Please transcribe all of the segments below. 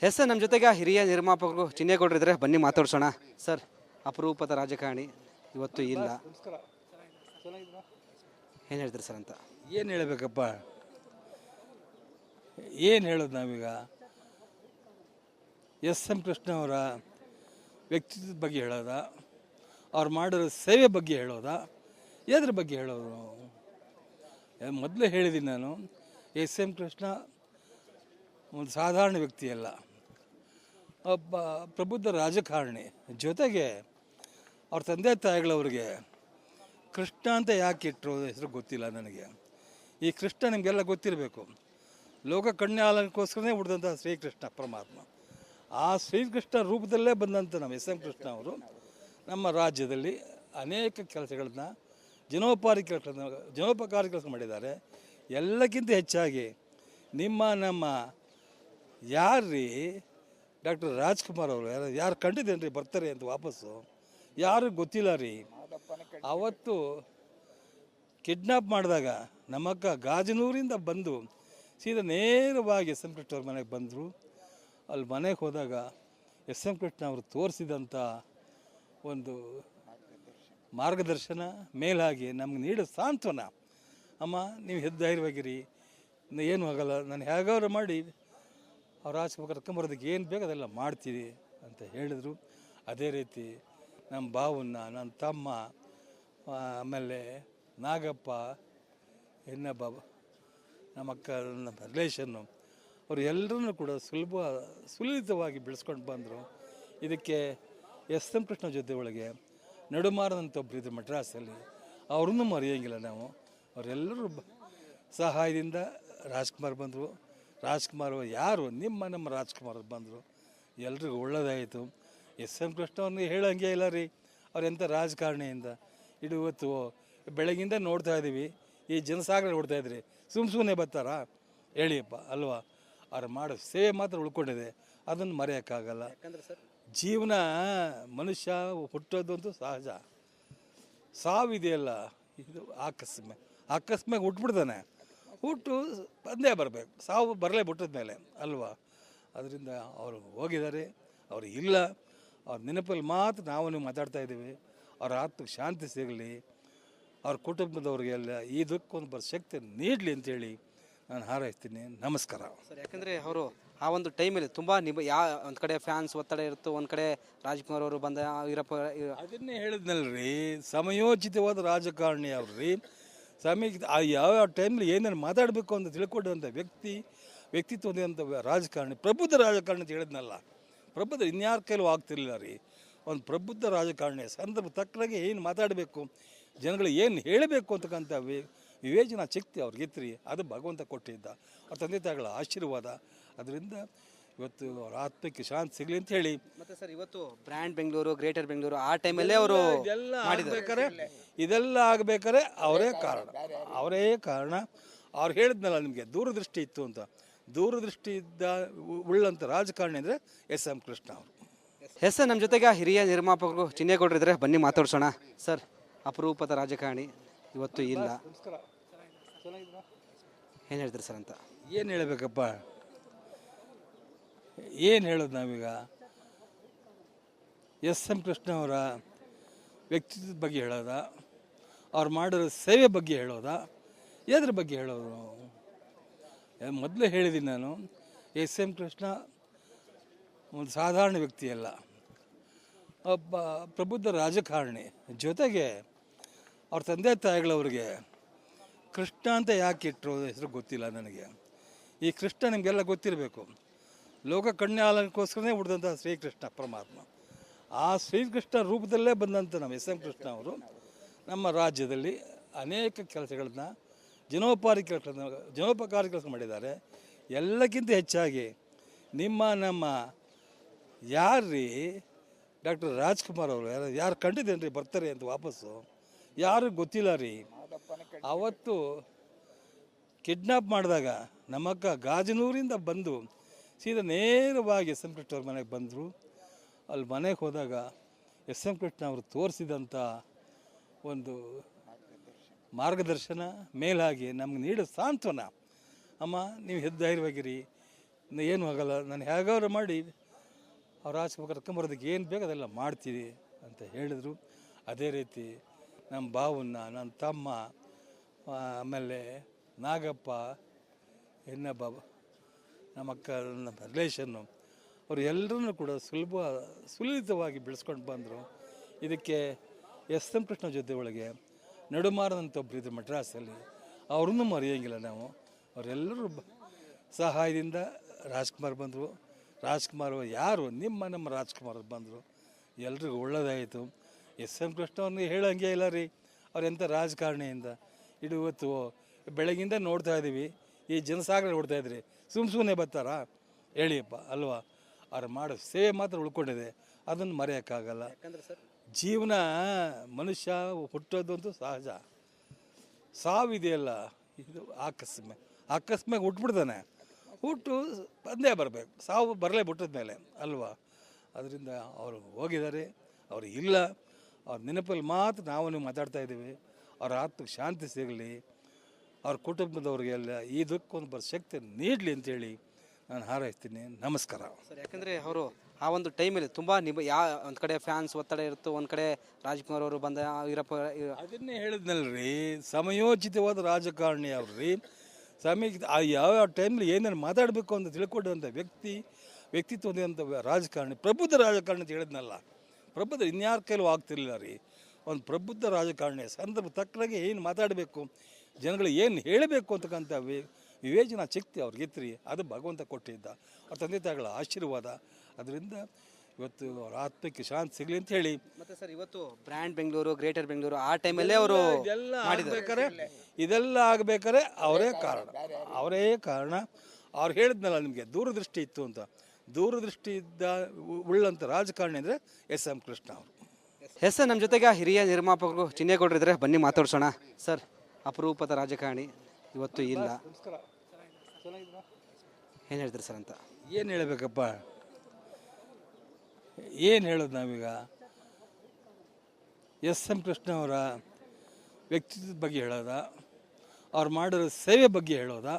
Yes sir, ನಮ್ಮ ಜೊತೆಗೆ ಹಿರಿಯ ನಿರ್ಮಾಪಕರು ಚಿನ್ನೇಗೌಡರು ಇದ್ದಾರೆ, ಬನ್ನಿ ಮಾತಾಡ್ಸೋಣ. ಸರ್, ಅಪರೂಪದ ರಾಜಕಾರಣಿ ಇವತ್ತು ಇಲ್ಲ, ಏನು ಹೇಳ್ತೀರಿ ಸರ್ ಅಂತ? ಏನು ಹೇಳಬೇಕಪ್ಪ, ಏನು ಹೇಳೋದು ನಾವೀಗ? ಎಂ ಕೃಷ್ಣ ಅವರ ವ್ಯಕ್ತಿತ್ವದ ಬಗ್ಗೆ ಹೇಳೋದ, ಅವ್ರು ಮಾಡಿರೋ ಸೇವೆ ಬಗ್ಗೆ ಹೇಳೋದ, ಎದ್ರ ಬಗ್ಗೆ ಹೇಳೋದು? ಮೊದಲೇ ಹೇಳಿದ್ದೀನಿ ನಾನು, ಎಂ ಕೃಷ್ಣ ಒಂದು ಸಾಧಾರಣ ವ್ಯಕ್ತಿಯಲ್ಲ, ಒಬ್ಬ ಪ್ರಬುದ್ಧ ರಾಜಕಾರಣಿ. ಜೊತೆಗೆ ಅವ್ರ ತಂದೆ ತಾಯಿಗಳವ್ರಿಗೆ ಕೃಷ್ಣ ಅಂತ ಯಾಕೆ ಇಟ್ಟರು ಹೆಸರು ಗೊತ್ತಿಲ್ಲ ನನಗೆ. ಈ ಕೃಷ್ಣ ನಿಮಗೆಲ್ಲ ಗೊತ್ತಿರಬೇಕು, ಲೋಕ ಕಣ್ಯಾಲಕ್ಕೋಸ್ಕರನೇ ಹುಟ್ಟಿದಂಥ ಶ್ರೀಕೃಷ್ಣ ಪರಮಾತ್ಮ. ಆ ಶ್ರೀಕೃಷ್ಣ ರೂಪದಲ್ಲೇ ಬಂದಂಥ ನಮ್ಮ ಎಂ ಕೃಷ್ಣ ಅವರು ನಮ್ಮ ರಾಜ್ಯದಲ್ಲಿ ಅನೇಕ ಕೆಲಸಗಳನ್ನ ಜನೋಪಕಾರಿ ಕೆಲಸ ಮಾಡಿದ್ದಾರೆ. ಎಲ್ಲಕ್ಕಿಂತ ಹೆಚ್ಚಾಗಿ ನಮ್ಮ ಯಾರ್ರೀ ಡಾಕ್ಟರ್ ರಾಜ್ಕುಮಾರ್ ಅವರು ಯಾರು ಕಂಡಿದ್ದೇನೆ ರೀ ಬರ್ತಾರೆ ಅಂತ ವಾಪಸ್ಸು, ಯಾರು ಗೊತ್ತಿಲ್ಲ ರೀ. ಅವತ್ತು ಕಿಡ್ನಾಪ್ ಮಾಡಿದಾಗ ನಮ್ಮಕ್ಕ ಗಾಜನೂರಿಂದ ಬಂದು ಸೀದಾ ನೇರವಾಗಿ ಎಂ ಕೃಷ್ಣ ಅವ್ರ ಮನೆಗೆ ಬಂದರು. ಅಲ್ಲಿ ಮನೆಗೆ ಹೋದಾಗ ಎಂ ಕೃಷ್ಣ ಅವರು ತೋರಿಸಿದಂಥ ಒಂದು ಮಾರ್ಗದರ್ಶನ, ಮೇಲಾಗಿ ನಮ್ಗೆ ನೀಡೋ ಸಾಂತ್ವನ, ಅಮ್ಮ ನೀವು ಧೈರ್ಯವಾಗಿರಿ, ಏನು ಆಗಲ್ಲ, ನಾನು ಹೇಗಾದ್ರು ಮಾಡಿ ಅವ್ರ ಆಚೆ ಕರ್ಕೊಂಬರೋದಕ್ಕೆ ಏನು ಬೇಕು ಅದೆಲ್ಲ ಮಾಡ್ತೀವಿ ಅಂತ ಹೇಳಿದರು. ಅದೇ ರೀತಿ ನಮ್ಮ ಬಾವನ್ನ, ನನ್ನ ತಮ್ಮ, ಆಮೇಲೆ ನಾಗಪ್ಪ, ಇನ್ನೊಬ್ಬ ನಮ್ಮ ಅಕ್ಕ, ನಮ್ಮ ರಿಲೇಷನ್ನು, ಅವರು ಎಲ್ಲರನ್ನೂ ಕೂಡ ಸುಲಲಿತವಾಗಿ ಬೆಳೆಸ್ಕೊಂಡು ಬಂದರು. ಇದಕ್ಕೆ ಎಂ ಕೃಷ್ಣ ಜೊತೆ ಒಳಗೆ ನಡುಮಾರದಂಥ ಒಬ್ಬರು ಇದ್ರು ಮಡ್ರಾಸಲ್ಲಿ, ಅವ್ರನ್ನೂ ಮರೆಯೋಂಗಿಲ್ಲ ನಾವು. ಅವರೆಲ್ಲರೂ ಸಹಾಯದಿಂದ ರಾಜ್ಕುಮಾರ್ ಬಂದರು. ರಾಜ್ಕುಮಾರ್ ಯಾರು ನಮ್ಮ ರಾಜ್ಕುಮಾರ್ ಬಂದರು, ಎಲ್ರಿಗೂ ಒಳ್ಳೆಯದಾಯಿತು. ಎಂ ಕೃಷ್ಣ ಅವ್ರನ್ನ ಹೇಳೋಂಗೆ ಇಲ್ಲ ರೀ, ಅವ್ರು ಎಂಥ ರಾಜಕಾರಣಿಯಿಂದ. ಇವತ್ತು ಬೆಳಗಿಂದ ನೋಡ್ತಾ ಇದ್ದೀವಿ, ಈ ಜನಸಾಗರ ನೋಡ್ತಾ ಇದ್ರಿ, ಸುಮ್ಮನೆ ಬರ್ತಾರಾ ಹೇಳಿಯಪ್ಪ ಅಲ್ವಾ? ಅವ್ರು ಮಾಡೋ ಸೇವೆ ಮಾತ್ರ ಉಳ್ಕೊಂಡಿದೆ, ಅದನ್ನು ಮರೆಯೋಕ್ಕಾಗಲ್ಲ. ಜೀವನ ಮನುಷ್ಯ ಹುಟ್ಟೋದಂತೂ ಸಹಜ, ಸಾವಿದೆಯಲ್ಲ ಇದು ಆಕಸ್ಮಿಕ ಹುಟ್ಬಿಡ್ತಾನೆ, ಹುಟ್ಟು ಬಂದೇ ಬರಬೇಕು, ಸಾವು ಬರಲೇ ಬಿಟ್ಟದ ಮೇಲೆ ಅಲ್ವಾ? ಅದರಿಂದ ಅವರು ಹೋಗಿದ್ದಾರೆ, ಅವರು ಇಲ್ಲ. ಅವ್ರ ನೆನಪಲ್ಲಿ ಮಾತ್ರ ನಾವು ನೀವು ಮಾತಾಡ್ತಾ ಇದ್ದೀವಿ. ಅವ್ರ ಆತ್ಮಕ್ಕೆ ಶಾಂತಿ ಸಿಗಲಿ, ಅವ್ರ ಕುಟುಂಬದವ್ರಿಗೆಲ್ಲ ಈ ದುಃಖವನ್ನು ಬರೋ ಶಕ್ತಿ ನೀಡಲಿ ಅಂತೇಳಿ ನಾನು ಹಾರೈಸ್ತೀನಿ. ನಮಸ್ಕಾರ ಸರ್. ಯಾಕಂದರೆ ಅವರು ಆ ಒಂದು ಟೈಮಲ್ಲಿ ತುಂಬ ಒಂದು ಕಡೆ ಫ್ಯಾನ್ಸ್ ಒತ್ತಡ ಇರುತ್ತೆ, ಒಂದು ಕಡೆ ರಾಜ್ಕುಮಾರ್ ಅವರು ಬಂದ ವೀರಪ್ಪ. ಅದನ್ನೇ ಹೇಳಿದ್ನಲ್ರಿ, ಸಮಯೋಚಿತವಾದ ರಾಜಕಾರಣಿ ಅವ್ರಿ. ಯಾವ ಟೈಮ್ಲಿ ಏನೇನು ಮಾತಾಡಬೇಕು ಅಂತ ತಿಳ್ಕೊಂಡಂಥ ವ್ಯಕ್ತಿತ್ವ ಹೊಂದಿದಂಥ ರಾಜಕಾರಣಿ, ಪ್ರಬುದ್ಧ ರಾಜಕಾರಣಿ ಅಂತ ಹೇಳಿದ್ನಲ್ಲ. ಪ್ರಬುದ್ಧ ಇನ್ಯಾರ ಕೈಲೂ ಆಗ್ತಿರ್ಲಿಲ್ಲ ರೀ. ಒಂದು ಪ್ರಬುದ್ಧ ರಾಜಕಾರಣಿ ಸಂದರ್ಭ ತಕ್ಕನಾಗೆ ಏನು ಮಾತಾಡಬೇಕು, ಜನಗಳಿಗೆ ಏನು ಹೇಳಬೇಕು ಅಂತಕ್ಕಂಥ ವಿವೇಚನಾ ಶಕ್ತಿ ಅವ್ರಿಗಿತ್ರಿ. ಅದು ಭಗವಂತ ಕೊಟ್ಟಿದ್ದ, ಅವ್ರ ತಂದೆ ತಾಯಿಗಳ ಆಶೀರ್ವಾದ. ಅದರಿಂದ ಇವತ್ತು ಅವ್ರ ಆತ್ಮಕ್ಕೆ ಶಾಂತಿ ಸಿಗಲಿ ಅಂತ ಹೇಳಿ. ಮತ್ತೆ ಸರ್, ಇವತ್ತು ಬ್ರ್ಯಾಂಡ್ ಬೆಂಗಳೂರು, ಗ್ರೇಟರ್ ಬೆಂಗಳೂರು ಆ ಟೈಮಲ್ಲೇ ಅವರು ಇದೆಲ್ಲ ಆಗಬೇಕಾರೆ ಅವರೇ ಕಾರಣ. ಅವ್ರು ಹೇಳಿದ್ನಲ್ಲ ನಿಮಗೆ, ದೂರದೃಷ್ಟಿ ಇತ್ತು ಅಂತ. ದೂರದೃಷ್ಟಿ ಉಳ್ಳಂಥ ರಾಜಕಾರಣಿ ಅಂದರೆ ಎಂ ಕೃಷ್ಣ ಅವರು. ಎಸ್ ಸರ್, ನಮ್ಮ ಜೊತೆಗೆ ಹಿರಿಯ ನಿರ್ಮಾಪಕರು ಚಿನ್ನೇಗೌಡರು ಇದ್ದಾರೆ, ಬನ್ನಿ ಮಾತಾಡ್ಸೋಣ. ಸರ್, ಅಪರೂಪದ ರಾಜಕಾರಣಿ ಇವತ್ತು ಇಲ್ಲ, ಏನು ಹೇಳ್ತೀರಿ ಸರ್ ಅಂತ? ಏನು ಹೇಳಬೇಕಪ್ಪ, ಏನು ಹೇಳೋದು ನಾವೀಗ? ಎಂ ಕೃಷ್ಣ ಅವರ ವ್ಯಕ್ತಿತ್ವದ ಬಗ್ಗೆ ಹೇಳೋದ, ಅವ್ರು ಮಾಡಿರೋ ಸೇವೆ ಬಗ್ಗೆ ಹೇಳೋದ, ಎದ್ರ ಬಗ್ಗೆ ಹೇಳೋದು? ಮೊದಲೇ ಹೇಳಿದ್ದೀನಿ ನಾನು, ಎಂ ಕೃಷ್ಣ ಒಂದು ಸಾಧಾರಣ ವ್ಯಕ್ತಿಯಲ್ಲ, ಒಬ್ಬ ಪ್ರಬುದ್ಧ ರಾಜಕಾರಣಿ. ಜೊತೆಗೆ ಅವ್ರ ತಂದೆ ತಾಯಿಗಳವ್ರಿಗೆ ಕೃಷ್ಣ ಅಂತ ಯಾಕೆ ಇಟ್ಟರು ಹೆಸರು ಗೊತ್ತಿಲ್ಲ ನನಗೆ. ಈ ಕೃಷ್ಣ ನಿಮಗೆಲ್ಲ ಗೊತ್ತಿರಬೇಕು, ಲೋಕ ಕಣ್ಯಾಲಕ್ಕೋಸ್ಕರನೇ ಹುಟ್ಟಿದಂಥ ಶ್ರೀಕೃಷ್ಣ ಪರಮಾತ್ಮ. ಆ ಶ್ರೀಕೃಷ್ಣ ರೂಪದಲ್ಲೇ ಬಂದಂಥ ನಮ್ಮ ಎಂ ಕೃಷ್ಣ ಅವರು ನಮ್ಮ ರಾಜ್ಯದಲ್ಲಿ ಅನೇಕ ಕೆಲಸಗಳನ್ನ ಜನೋಪಕಾರಿ ಕೆಲಸ ಮಾಡಿದ್ದಾರೆ. ಎಲ್ಲಕ್ಕಿಂತ ಹೆಚ್ಚಾಗಿ ನಮ್ಮ ಯಾರ್ರೀ ಡಾಕ್ಟರ್ ರಾಜ್ಕುಮಾರ್ ಅವರು ಯಾರು ಕಂಡಿದ್ದೇನೆ ರೀ ಬರ್ತಾರೆ ಅಂತ ವಾಪಸ್ಸು, ಯಾರು ಗೊತ್ತಿಲ್ಲ ರೀ. ಅವತ್ತು ಕಿಡ್ನಾಪ್ ಮಾಡಿದಾಗ ನಮ್ಮಕ್ಕ ಗಾಜನೂರಿಂದ ಬಂದು ಸೀದಾ ನೇರವಾಗಿ ಎಂ ಕೃಷ್ಣ ಅವ್ರ ಮನೆಗೆ ಬಂದರು. ಅಲ್ಲಿ ಮನೆಗೆ ಹೋದಾಗ ಎಂ ಕೃಷ್ಣ ಅವರು ತೋರಿಸಿದಂಥ ಒಂದು ಮಾರ್ಗದರ್ಶನ, ಮೇಲಾಗಿ ನಮ್ಗೆ ನೀಡೋ ಸಾಂತ್ವನ, ಅಮ್ಮ ನೀವು ಧೈರ್ಯವಾಗಿರಿ, ಏನು ಆಗಲ್ಲ, ನಾನು ಹೇಗಾದ್ರು ಮಾಡಿ ಅವ್ರು ಆಚೆ ಕರ್ಕೊಂಬರೋದಕ್ಕೆ ಏನು ಬೇಕು ಅದೆಲ್ಲ ಮಾಡ್ತೀವಿ ಅಂತ ಹೇಳಿದರು. ಅದೇ ರೀತಿ ನಮ್ಮ ಬಾವನ್ನ, ನನ್ನ ತಮ್ಮ, ಆಮೇಲೆ ನಾಗಪ್ಪ, ಇನ್ನೊಬ್ಬ ನಮ್ಮ ಅಕ್ಕ, ನಮ್ಮ ರಿಲೇಷನ್ನು, ಅವರು ಎಲ್ಲರನ್ನೂ ಕೂಡ ಸುಲಲಿತವಾಗಿ ಬೆಳೆಸ್ಕೊಂಡು ಬಂದರು. ಇದಕ್ಕೆ ಎಸ್ ಎಂ ಕೃಷ್ಣ ಜೊತೆ ಒಳಗೆ ನಡುಮಾರದಂಥ ಒಬ್ಬರು ಇದ್ರು ಮಡ್ರಾಸಲ್ಲಿ, ಅವ್ರನ್ನೂ ಮರೆಯೋಂಗಿಲ್ಲ ನಾವು. ಅವರೆಲ್ಲರೂ ಸಹಾಯದಿಂದ ರಾಜ್ಕುಮಾರ್ ಬಂದರು. ರಾಜ್ಕುಮಾರ್ ಯಾರು ನಮ್ಮ ರಾಜ್ಕುಮಾರ್ ಬಂದರು, ಎಲ್ರಿಗೂ ಒಳ್ಳೆಯದಾಯಿತು. ಎಸ್ ಎಂ ಕೃಷ್ಣ ಅವ್ರನ್ನ ಹೇಳೋಂಗೆ ಇಲ್ಲ ರೀ, ಅವ್ರು ಎಂಥ ರಾಜಕಾರಣಿಯಿಂದ ಇಡೀ ಇವತ್ತು ಬೆಳಗಿಂದ ನೋಡ್ತಾ ಇದ್ದೀವಿ, ಈ ಜನಸಾಗರ ನೋಡ್ತಾ ಇದ್ರಿ, ಸುಮ್ಮನೆ ಬರ್ತಾರಾ ಹೇಳಿಯಪ್ಪ ಅಲ್ವಾ. ಅವ್ರು ಮಾಡೋ ಸೇವೆ ಮಾತ್ರ ಉಳ್ಕೊಂಡಿದೆ, ಅದನ್ನು ಮರೆಯೋಕ್ಕಾಗಲ್ಲ. ಜೀವನ ಮನುಷ್ಯ ಹುಟ್ಟೋದಂತೂ ಸಹಜ, ಸಾವಿದೆಯಲ್ಲ ಇದು ಆಕಸ್ಮಿಕ ಹುಟ್ಬಿಡ್ತಾನೆ, ಹುಟ್ಟು ಬಂದೇ ಬರಬೇಕು, ಸಾವು ಬರಲೇ ಬಿಟ್ಟದ ಮೇಲೆ ಅಲ್ವಾ. ಅದರಿಂದ ಅವರು ಹೋಗಿದ್ದಾರೆ, ಅವರು ಇಲ್ಲ, ಅವ್ರ ನೆನಪಲ್ಲಿ ಮಾತ್ರ ನಾವು ನೀವು ಮಾತಾಡ್ತಾ ಇದ್ದೀವಿ. ಅವ್ರ ಆತ್ಮಕ್ಕೆ ಶಾಂತಿ ಸಿಗಲಿ, ಅವ್ರ ಕುಟುಂಬದವ್ರಿಗೆಲ್ಲ ಈ ದುಃಖವನ್ನು ಬರೋ ಶಕ್ತಿ ನೀಡಲಿ ಅಂತೇಳಿ ನಾನು ಹಾರೈಸ್ತೀನಿ. ನಮಸ್ಕಾರ ಸರ್. ಯಾಕಂದರೆ ಅವರು ಆ ಒಂದು ಟೈಮಲ್ಲಿ ತುಂಬ ಒಂದು ಕಡೆ ಫ್ಯಾನ್ಸ್ ಒತ್ತಡ ಇರುತ್ತೋ, ಒಂದು ಕಡೆ ರಾಜ್ಕುಮಾರ್ ಅವರು ಬಂದ ವೀರಪ್ಪ ಅದನ್ನೇ ಹೇಳಿದ್ನಲ್ರಿ, ಸಮಯೋಚಿತವಾದ ರಾಜಕಾರಣಿ ಅವ್ರಿ. ಯಾವ ಟೈಮ್ಲಿ ಏನೇನು ಮಾತಾಡಬೇಕು ಅಂತ ತಿಳ್ಕೊಂಡಂಥ ವ್ಯಕ್ತಿತ್ವ ಹೊಂದಿದಂಥ ರಾಜಕಾರಣಿ, ಪ್ರಬುದ್ಧ ರಾಜಕಾರಣಿ ಅಂತ ಹೇಳಿದ್ನಲ್ಲ. ಪ್ರಬುದ್ಧ ಇನ್ಯಾರ ಕೈಲೂ ಆಗ್ತಿರ್ಲಿಲ್ಲ ರೀ. ಒಂದು ಪ್ರಬುದ್ಧ ರಾಜಕಾರಣಿ ಸಂದರ್ಭ ತಕ್ಕನಾಗೆ ಏನು ಮಾತಾಡಬೇಕು, ಜನಗಳಿಗೆ ಏನು ಹೇಳಬೇಕು ಅಂತಕ್ಕಂಥ ವಿವೇಚನಾ ಶಕ್ತಿ ಅವ್ರಿಗಿತ್ರಿ. ಅದು ಭಗವಂತ ಕೊಟ್ಟಿದ್ದ, ಅವ್ರ ತಂದೆ ತಾಯಿಗಳ ಆಶೀರ್ವಾದ. ಅದರಿಂದ ಇವತ್ತು ಅವ್ರ ಆತ್ಮಕ್ಕೆ ಶಾಂತಿ ಸಿಗಲಿ ಅಂತ ಹೇಳಿ. ಮತ್ತೆ ಸರ್, ಇವತ್ತು ಬ್ರ್ಯಾಂಡ್ ಬೆಂಗಳೂರು, ಗ್ರೇಟರ್ ಬೆಂಗಳೂರು ಆ ಟೈಮಲ್ಲೇ ಅವರು ಇದೆಲ್ಲ ಆಗಬೇಕಾರೆ ಅವರೇ ಕಾರಣ. ಅವ್ರು ಹೇಳಿದ್ನಲ್ಲ ನಿಮಗೆ, ದೂರದೃಷ್ಟಿ ಇತ್ತು ಅಂತ. ದೂರದೃಷ್ಟಿ ಉಳ್ಳಂಥ ರಾಜಕಾರಣಿ ಅಂದರೆ ಎಸ್ ಎಂ ಕೃಷ್ಣ ಅವರು. ಎಸ್ ಸರ್, ನಮ್ಮ ಜೊತೆಗೆ ಹಿರಿಯ ನಿರ್ಮಾಪಕರು ಚಿನ್ನೇಗೌಡರು ಇದ್ದಾರೆ, ಬನ್ನಿ ಮಾತಾಡ್ಸೋಣ. ಸರ್, ಅಪರೂಪದ ರಾಜಕಾರಣಿ ಇವತ್ತು ಇಲ್ಲ, ಏನು ಹೇಳ್ತೀರಿ ಸರ್ ಅಂತ? ಏನು ಹೇಳಬೇಕಪ್ಪ, ಏನು ಹೇಳೋದು ನಾವೀಗ? ಎಸ್ ಎಂ ಕೃಷ್ಣ ಅವರ ವ್ಯಕ್ತಿತ್ವದ ಬಗ್ಗೆ ಹೇಳೋದ, ಅವ್ರು ಮಾಡಿರೋ ಸೇವೆ ಬಗ್ಗೆ ಹೇಳೋದ,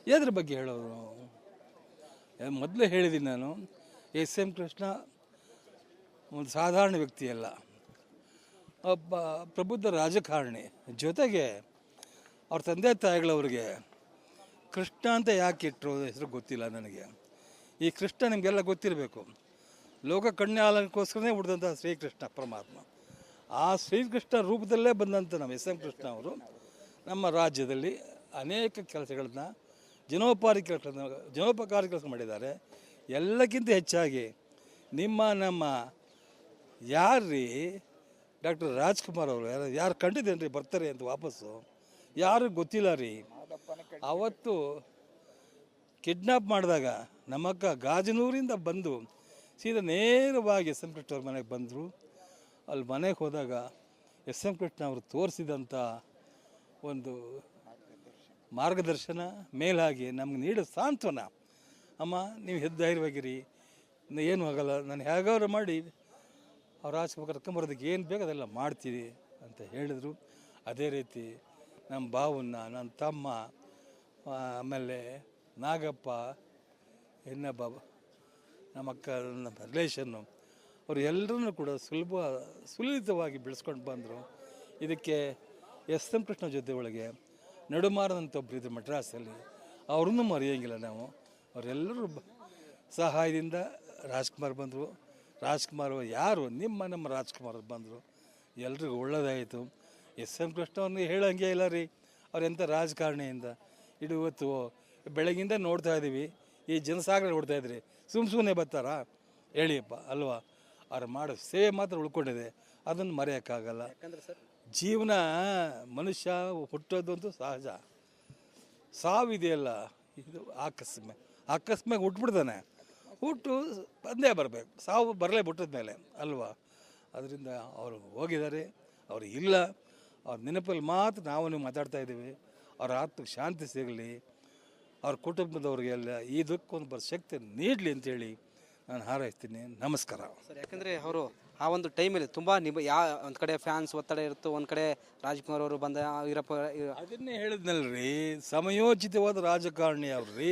ಎದ್ರ ಬಗ್ಗೆ ಹೇಳೋದು? ಮೊದಲೇ ಹೇಳಿದ್ದೀನಿ ನಾನು, ಎಸ್ ಎಂ ಕೃಷ್ಣ ಒಂದು ಸಾಧಾರಣ ವ್ಯಕ್ತಿಯಲ್ಲ, ಒಬ್ಬ ಪ್ರಬುದ್ಧ ರಾಜಕಾರಣಿ. ಜೊತೆಗೆ ಅವ್ರ ತಂದೆ ತಾಯಿಗಳವ್ರಿಗೆ ಕೃಷ್ಣ ಅಂತ ಯಾಕೆ ಇಟ್ಟರು ಹೆಸರು ಗೊತ್ತಿಲ್ಲ ನನಗೆ. ಈ ಕೃಷ್ಣ ನಿಮಗೆಲ್ಲ ಗೊತ್ತಿರಬೇಕು, ಲೋಕ ಕಣ್ಯಾಲಕ್ಕೋಸ್ಕರನೇ ಹುಟ್ಟಿದಂಥ ಶ್ರೀಕೃಷ್ಣ ಪರಮಾತ್ಮ. ಆ ಶ್ರೀಕೃಷ್ಣ ರೂಪದಲ್ಲೇ ಬಂದಂಥ ನಮ್ಮ ಎಸ್ ಎಂ ಕೃಷ್ಣ ಅವರು ನಮ್ಮ ರಾಜ್ಯದಲ್ಲಿ ಅನೇಕ ಕೆಲಸಗಳನ್ನ ಜನೋಪಕಾರಿ ಕೆಲಸ ಮಾಡಿದ್ದಾರೆ. ಎಲ್ಲಕ್ಕಿಂತ ಹೆಚ್ಚಾಗಿ ನಮ್ಮ ಯಾರ್ರೀ ಡಾಕ್ಟರ್ ರಾಜ್ಕುಮಾರ್ ಅವರು ಯಾರು ಕಂಡಿದ್ದೇನೆ ರೀ ಬರ್ತಾರೆ ಅಂತ ವಾಪಸ್ಸು, ಯಾರು ಗೊತ್ತಿಲ್ಲ ರೀ. ಅವತ್ತು ಕಿಡ್ನಾಪ್ ಮಾಡಿದಾಗ ನಮ್ಮಕ್ಕ ಗಾಜನೂರಿಂದ ಬಂದು ಸೀದಾ ನೇರವಾಗಿ ಎಸ್ ಎಂ ಕೃಷ್ಣ ಅವ್ರ ಮನೆಗೆ ಬಂದರು. ಅಲ್ಲಿ ಮನೆಗೆ ಹೋದಾಗ ಎಸ್ ಎಂ ಕೃಷ್ಣ ಅವರು ತೋರಿಸಿದಂಥ ಒಂದು ಮಾರ್ಗದರ್ಶನ, ಮೇಲಾಗಿ ನಮ್ಗೆ ನೀಡೋ ಸಾಂತ್ವನ, ಅಮ್ಮ ನೀವು ಧೈರ್ಯವಾಗಿರಿ, ಏನು ಆಗಲ್ಲ, ನಾನು ಹೇಗಾದ್ರು ಮಾಡಿ ಅವ್ರ ಆಚೆ ಕರ್ಕೊಂಬರೋದಕ್ಕೆ ಏನು ಬೇಕು ಅದೆಲ್ಲ ಮಾಡ್ತೀವಿ ಅಂತ ಹೇಳಿದರು. ಅದೇ ರೀತಿ ನಮ್ಮ ಬಾವನ್ನ, ನನ್ನ ತಮ್ಮ, ಆಮೇಲೆ ನಾಗಪ್ಪ, ಇನ್ನೊಬ್ಬ ನಮ್ಮ ಅಕ್ಕ, ನಮ್ಮ ರಿಲೇಷನ್ನು, ಅವರು ಎಲ್ಲರನ್ನೂ ಕೂಡ ಸುಲಲಿತವಾಗಿ ಬೆಳೆಸ್ಕೊಂಡು ಬಂದರು. ಇದಕ್ಕೆ ಎಸ್ ಎಂ ಕೃಷ್ಣ ಜೊತೆ ಒಳಗೆ ನಡುಮಾರದಂಥ ಒಬ್ಬರು ಇದ್ರು ಮಡ್ರಾಸಲ್ಲಿ, ಅವ್ರನ್ನೂ ಮರೆಯೋಂಗಿಲ್ಲ ನಾವು. ಅವರೆಲ್ಲರೂ ಸಹಾಯದಿಂದ ರಾಜ್ಕುಮಾರ್ ಬಂದರು. ರಾಜ್ಕುಮಾರ್ ಯಾರು ನಮ್ಮ ರಾಜ್ಕುಮಾರ್ ಬಂದರು, ಎಲ್ರಿಗೂ ಒಳ್ಳೆಯದಾಯಿತು. ಎಸ್ ಎಂ ಕೃಷ್ಣ ಅವ್ರನ್ನ ಹೇಳೋಂಗೆ ಇಲ್ಲ ರೀ, ಅವ್ರು ಎಂಥ ರಾಜಕಾರಣಿಯಿಂದ ಇಡೀ ಇವತ್ತು ಬೆಳಗಿಂದ ನೋಡ್ತಾ ಇದ್ದೀವಿ, ಈ ಜನಸಾಗರ ನೋಡ್ತಾ ಇದ್ರಿ, ಸುಮ್ಮನೆ ಬರ್ತಾರಾ ಹೇಳಿಯಪ್ಪ ಅಲ್ವಾ. ಅವ್ರು ಮಾಡೋ ಸೇವೆ ಮಾತ್ರ ಉಳ್ಕೊಂಡಿದೆ, ಅದನ್ನು ಮರೆಯೋಕ್ಕಾಗಲ್ಲ. ಜೀವನ ಮನುಷ್ಯ ಹುಟ್ಟೋದಂತೂ ಸಹಜ, ಸಾವಿದೆಯಲ್ಲ ಇದು ಆಕಸ್ಮಿಕ ಹುಟ್ಬಿಡ್ತಾನೆ, ಹುಟ್ಟು ಬಂದೇ ಬರಬೇಕು, ಸಾವು ಬರಲೇ ಬಿಟ್ಟದ ಮೇಲೆ ಅಲ್ವಾ. ಅದರಿಂದ ಅವರು ಹೋಗಿದ್ದಾರೆ, ಅವರು ಇಲ್ಲ, ಅವ್ರ ನೆನಪಲ್ಲಿ ಮಾತ್ರ ನಾವು ನೀವು ಮಾತಾಡ್ತಾ ಇದ್ದೀವಿ. ಅವ್ರ ಆತ್ಮಕ್ಕೆ ಶಾಂತಿ ಸಿಗಲಿ, ಅವ್ರ ಕುಟುಂಬದವ್ರಿಗೆಲ್ಲ ಈ ದುಃಖವನ್ನು ಬರೋ ಶಕ್ತಿ ನೀಡಲಿ ಅಂತೇಳಿ ನಾನು ಹಾರೈಸ್ತೀನಿ. ನಮಸ್ಕಾರ ಸರ್. ಯಾಕಂದರೆ ಅವರು ಆ ಒಂದು ಟೈಮಲ್ಲಿ ತುಂಬ ಒಂದು ಕಡೆ ಫ್ಯಾನ್ಸ್ ಒತ್ತಡ ಇರುತ್ತೋ, ಒಂದು ಕಡೆ ರಾಜ್ಕುಮಾರ್ ಅವರು ಬಂದ ವೀರಪ್ಪ ಅದನ್ನೇ ಹೇಳಿದ್ನಲ್ರಿ, ಸಮಯೋಚಿತವಾದ ರಾಜಕಾರಣಿ ಅವ್ರಿ.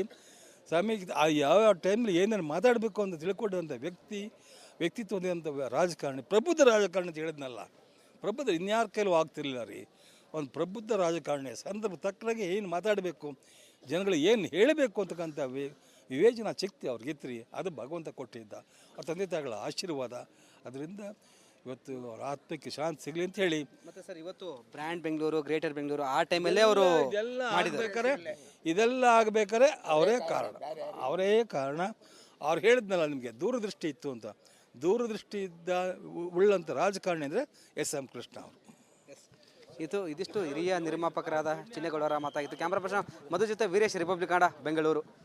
ಸ್ವಾಮಿ ಆ ಯಾವ ಟೈಮಲ್ಲಿ ಏನೇನು ಮಾತಾಡಬೇಕು ಅಂತ ತಿಳ್ಕೊಂಡಂಥ ವ್ಯಕ್ತಿತ್ವ ಹೊಂದಿದಂಥ ರಾಜಕಾರಣಿ, ಪ್ರಬುದ್ಧ ರಾಜಕಾರಣಿ ಅಂತ ಹೇಳಿದ್ನಲ್ಲ, ಪ್ರಬುದ್ಧ ಇನ್ಯಾರ ಕೈಲೂ ಆಗ್ತಿರ್ಲಿಲ್ಲ ರೀ. ಒಂದು ಪ್ರಬುದ್ಧ ರಾಜಕಾರಣಿ ಸಂದರ್ಭ ತಕ್ಕನಾಗೆ ಏನು ಮಾತಾಡಬೇಕು, ಜನಗಳಿಗೆ ಏನು ಹೇಳಬೇಕು ಅಂತಕ್ಕಂಥ ವಿವೇಚನಾ ಶಕ್ತಿ ಅವ್ರಿಗಿತ್ತು ರೀ. ಅದು ಭಗವಂತ ಕೊಟ್ಟಿದ್ದ, ಅವ್ರ ತಂದೆ ತಾಯಿಗಳ ಆಶೀರ್ವಾದ. ಅದರಿಂದ ಇವತ್ತು ಅವ್ರ ಆತ್ಮಕ್ಕೆ ಶಾಂತಿ ಸಿಗಲಿ ಅಂತ ಹೇಳಿ. ಮತ್ತೆ ಸರ್ ಇವತ್ತು ಬ್ರ್ಯಾಂಡ್ ಬೆಂಗಳೂರು, ಗ್ರೇಟರ್ ಬೆಂಗಳೂರು ಆ ಟೈಮಲ್ಲೇ ಅವರು ಇದೆಲ್ಲ ಆಗಬೇಕಾದ್ರೆ ಅವರೇ ಕಾರಣ. ಅವ್ರು ಹೇಳಿದ್ನಲ್ಲ ನಿಮಗೆ, ದೂರದೃಷ್ಟಿ ಇತ್ತು ಅಂತ. ದೂರದೃಷ್ಟಿ ಉಳ್ಳಂಥ ರಾಜಕಾರಣಿ ಅಂದರೆ ಎಸ್.ಎಂ. ಕೃಷ್ಣ ಅವರು. ಇದಿಷ್ಟು ಹಿರಿಯ ನಿರ್ಮಾಪಕರಾದ ಚಿನ್ನೇಗೌಡರ ಮಾತಾಗಿತ್ತು. ಕ್ಯಾಮ್ರಾ ಪರ್ಸನ್ ಮಧು ಜೊತೆ ವೀರೇಶ್, ರಿಪಬ್ಲಿಕ್ ಕನ್ನಡ, ಬೆಂಗಳೂರು.